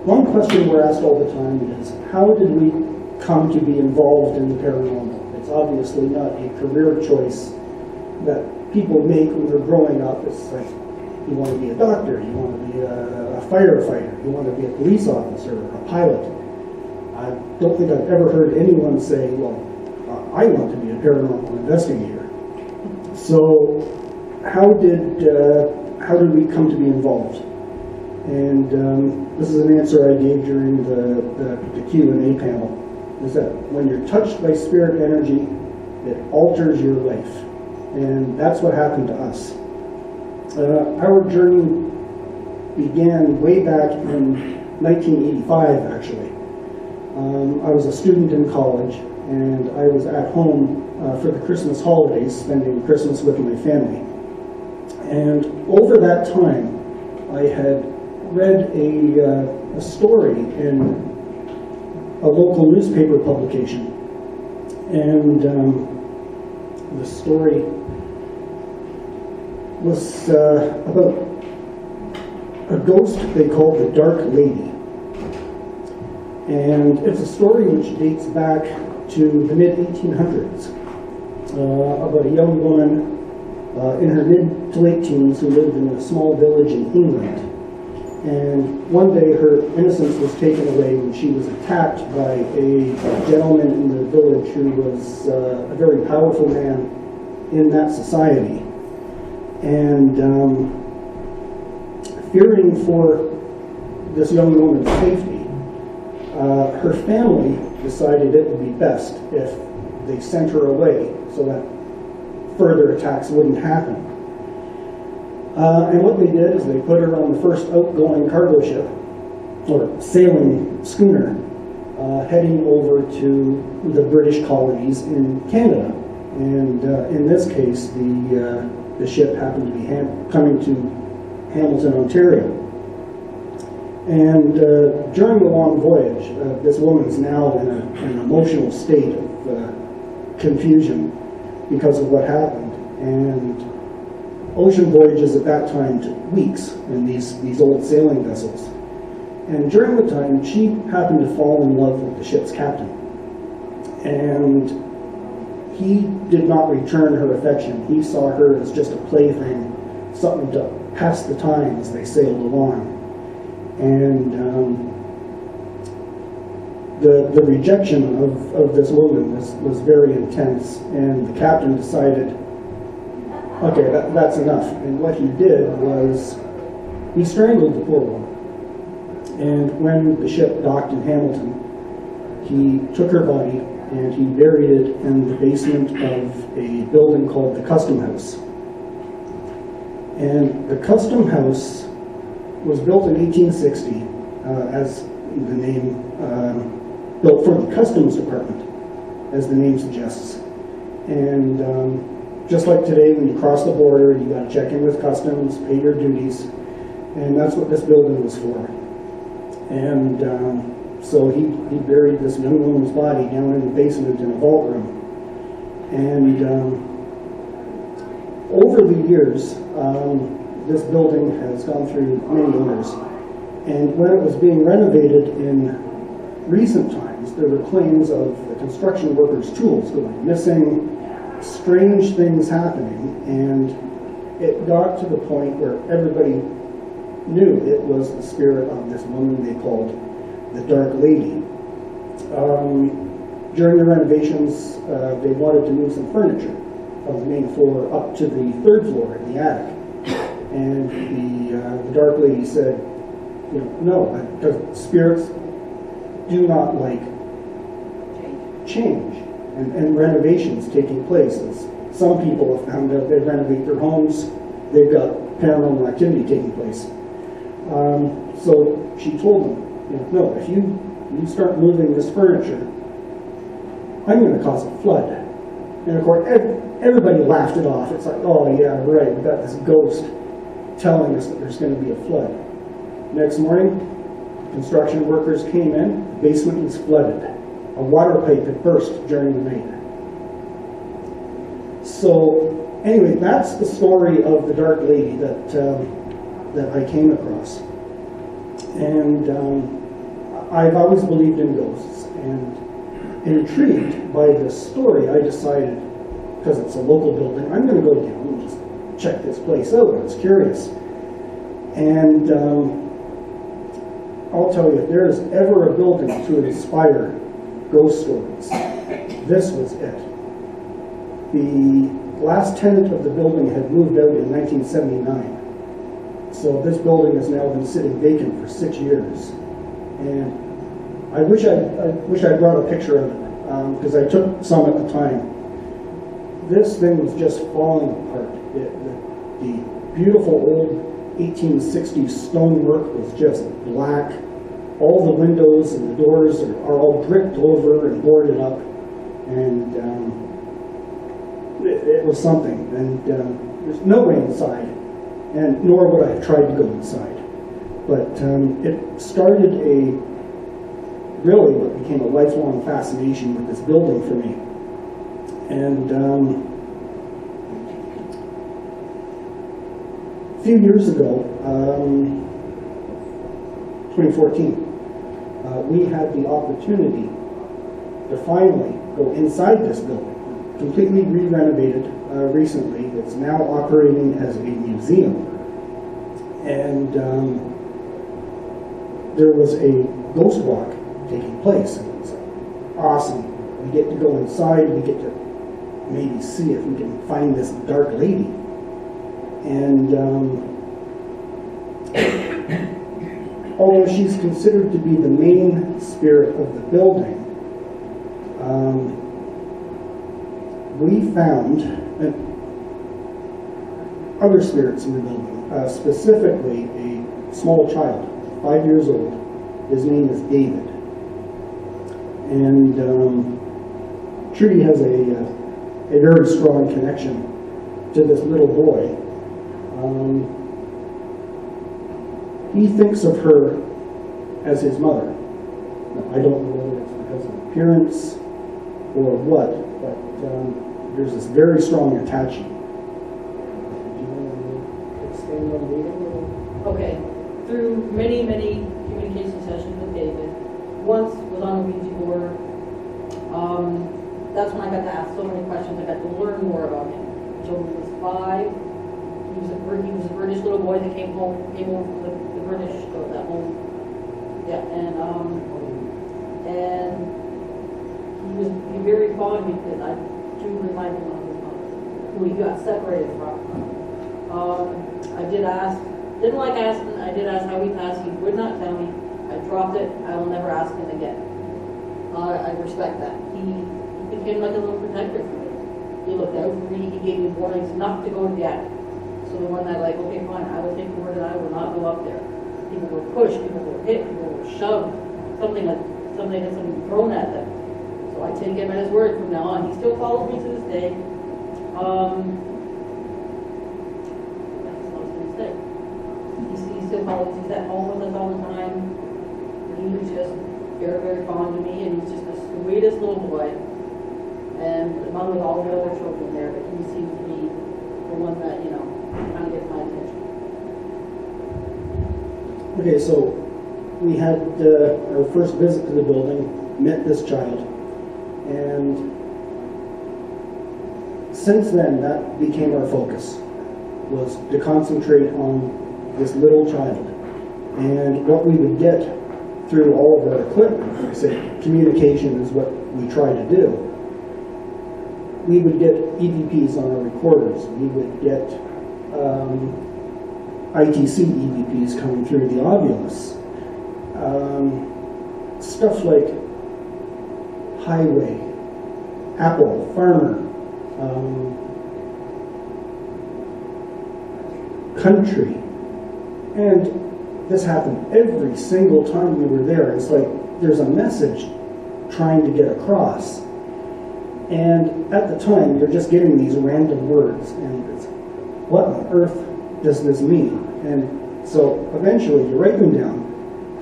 one question we're asked all the time is, how did we come to be involved in the paranormal? It's obviously not a career choice that people make when they're growing up. It's like, you want to be a doctor, you want to be a firefighter, you want to be a police officer, a pilot. I don't think I've ever heard anyone say, well, I want to be a paranormal investigator. So how did we come to be involved? And this is an answer I gave during the Q&A panel, is that when you're touched by spirit energy, it alters your life. And that's what happened to us. Our journey began way back in 1985, actually. I was a student in college, and I was at home for the Christmas holidays, spending Christmas with my family. And over that time, I had read a story in a local newspaper publication. And the story was about a ghost they called the Dark Lady. And it's a story which dates back to the mid-1800s, about a young woman in her mid to late teens who lived in a small village in England. And one day her innocence was taken away when she was attacked by a gentleman in the village who was a very powerful man in that society. And fearing for this young woman's safety, her family decided it would be best if they sent her away so that further attacks wouldn't happen. And what they did is they put her on the first outgoing cargo ship, or sailing schooner, heading over to the British colonies in Canada. And in this case, the ship happened to be coming to Hamilton, Ontario. And during the long voyage, this woman's now in an emotional state of confusion because of what happened. And ocean voyages at that time took weeks in these old sailing vessels. And during the time, she happened to fall in love with the ship's captain. And he did not return her affection. He saw her as just a plaything, something to pass the time as they sailed along. And the rejection of this woman was very intense, and the captain decided, okay, that's enough. And what he did was he strangled the poor woman. And when the ship docked in Hamilton, he took her body and he buried it in the basement of a building called the Custom House. And the Custom House was built in 1860 as the name, built for the Customs Department, as the name suggests. And just like today, when you cross the border, you got to check in with Customs, pay your duties, and that's what this building was for. And so he buried this young woman's body down in the basement in a vault room. And over the years, this building has gone through many owners. And when it was being renovated in recent times, there were claims of the construction workers' tools going missing, strange things happening, and it got to the point where everybody knew it was the spirit of this woman they called the Dark Lady. During the renovations, they wanted to move some furniture from the main floor up to the third floor in the attic. And the Dark Lady said, no, because spirits do not like change and renovations taking place. As some people have found out, they renovate their homes, they've got paranormal activity taking place. So she told them, no, if you start moving this furniture, I'm going to cause a flood. And of course, everybody laughed it off. It's like, oh yeah, right, we've got this ghost telling us that there's going to be a flood. Next morning, construction workers came in, the basement was flooded. A water pipe had burst during the night. So anyway, that's the story of the Dark Lady that I came across. And I've always believed in ghosts, and intrigued by this story, I decided, because it's a local building, I'm going to go down and just check this place out. I was curious. And I'll tell you, if there is ever a building to inspire ghost stories, this was it. The last tenant of the building had moved out in 1979. So this building has now been sitting vacant for 6 years. And I wish I brought a picture of it, because I took some at the time. This thing was just falling apart. The beautiful old 1860s stonework was just black. All the windows and the doors are all bricked over and boarded up. And it was something. And there's no way inside, and nor would I have tried to go inside. But it started really what became a lifelong fascination with this building for me. And a few years ago, 2014, we had the opportunity to finally go inside this building, completely re-renovated recently. It's now operating as a museum. And there was a ghost walk taking place, and it was awesome. We get to go inside, we get to maybe see if we can find this dark lady. And although she's considered to be the main spirit of the building, we found other spirits in the building, specifically a small child, 5 years old. His name is David. And Trudy has a very strong connection to this little boy. He thinks of her as his mother. Now, I don't know whether it's because of appearance or what, but there's this very strong attachment. Do you want to expand on David? Okay. Through many, many communication sessions with David, once was on a Ouija board. That's when I got to ask so many questions. I got to learn more about him. So he was 5. He was a British little boy that came over from the British, that home. Yeah, and he was very fond of me because I do remind him of his mother, who he got separated from. I did ask, didn't like asking, I did ask how he passed. He would not tell me. I dropped it. I will never ask him again. I respect that. He became like a little protector for me. He looked out for me. He gave me warnings not to go to the attic. So the one that okay, fine, I will take the word that I will not go up there. People were pushed, people were hit, people were shoved, something had something thrown at them. So I take him at his word from now on. He still follows me to this day. He still follows. He's at home with us all the time. He was just very, very fond of me, and he's just the sweetest little boy. And among with all the other children there, but he seems to be the one that, kind of gets my attention. Okay, so we had our first visit to the building, met this child, and since then that became our focus, was to concentrate on this little child. And what we would get through all of our equipment, like I said, communication is what we try to do. We would get EVPs on our recorders. We would get ITC EVPs coming through the Ovilus. Stuff like highway, Apple, farmer, country. And this happened every single time we were there. It's like there's a message trying to get across. And at the time, you're just getting these random words, and it's, what on earth does this mean? And so eventually you write them down,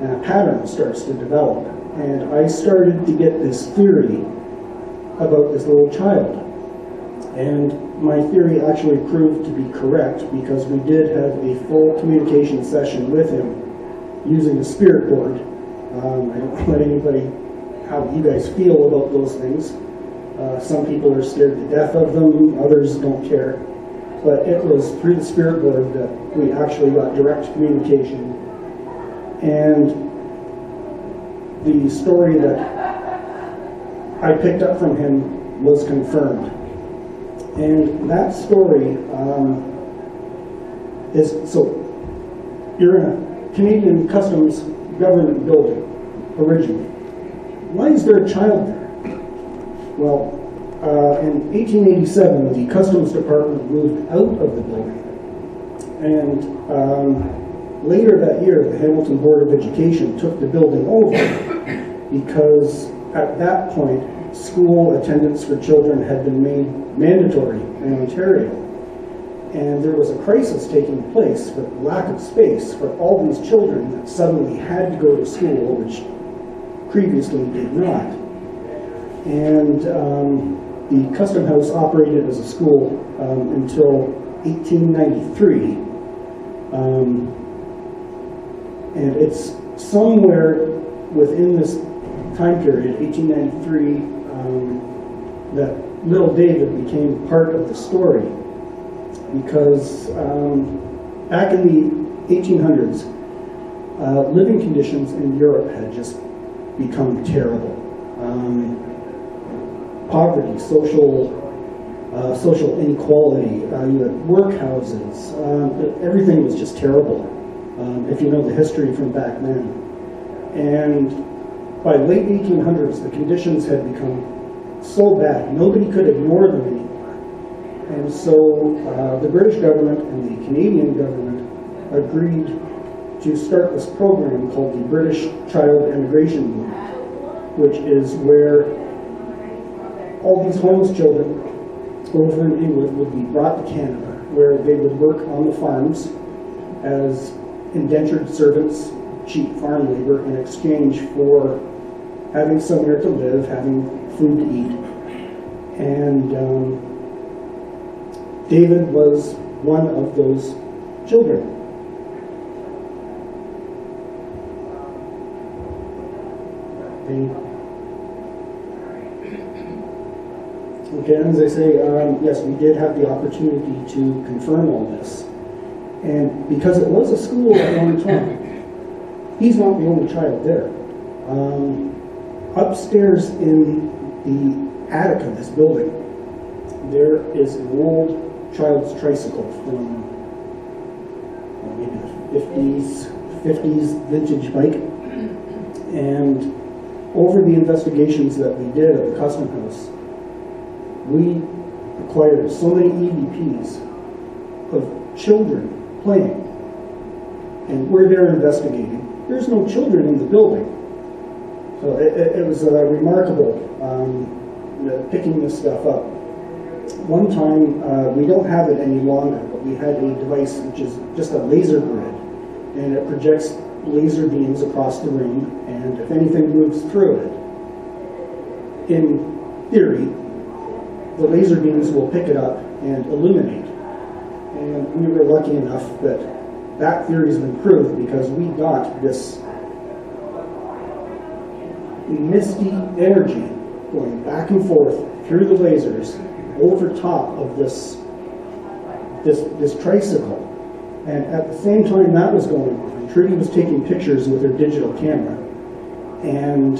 and a pattern starts to develop. And I started to get this theory about this little child. And my theory actually proved to be correct, because we did have a full communication session with him using a spirit board, I don't know what anybody, how you guys feel about those things. Some people are scared to death of them, others don't care. But it was through the Spirit Board that we actually got direct communication. And the story that I picked up from him was confirmed. And that story is, so you're in a Canadian Customs government building originally. Why is there a child there? Well, in 1887, the Customs Department moved out of the building. And later that year, the Hamilton Board of Education took the building over because at that point, school attendance for children had been made mandatory in Ontario. And there was a crisis taking place with lack of space for all these children that suddenly had to go to school, which previously did not. And the Custom House operated as a school until 1893. And it's somewhere within this time period, 1893, that little David became part of the story. Because back in the 1800s, living conditions in Europe had just become terrible. Poverty, social inequality, you had workhouses, everything was just terrible, if you know the history from back then. And by late 1800s, the conditions had become so bad, nobody could ignore them anymore. And so the British government and the Canadian government agreed to start this program called the British Child Immigration Movement, which is where all these homeless children over in England would be brought to Canada, where they would work on the farms as indentured servants, cheap farm labor, in exchange for having somewhere to live, having food to eat. And David was one of those children. Okay, as I say, yes, we did have the opportunity to confirm all this. And because it was a school at one time, he's not the only child there. Upstairs in the attic of this building, there is an old child's tricycle from maybe the 50s vintage bike. And over the investigations that we did at the Custom House, we acquired so many EVPs of children playing. And we're there investigating. There's no children in the building. So it was remarkable picking this stuff up. One time, we don't have it any longer, but we had a device which is just a laser grid, and it projects laser beams across the room, and if anything moves through it, in theory, the laser beams will pick it up and illuminate. And we were lucky enough that that theory has been proved because we got this misty energy going back and forth through the lasers over top of this tricycle. And at the same time that was going on, Trudy was taking pictures with her digital camera. And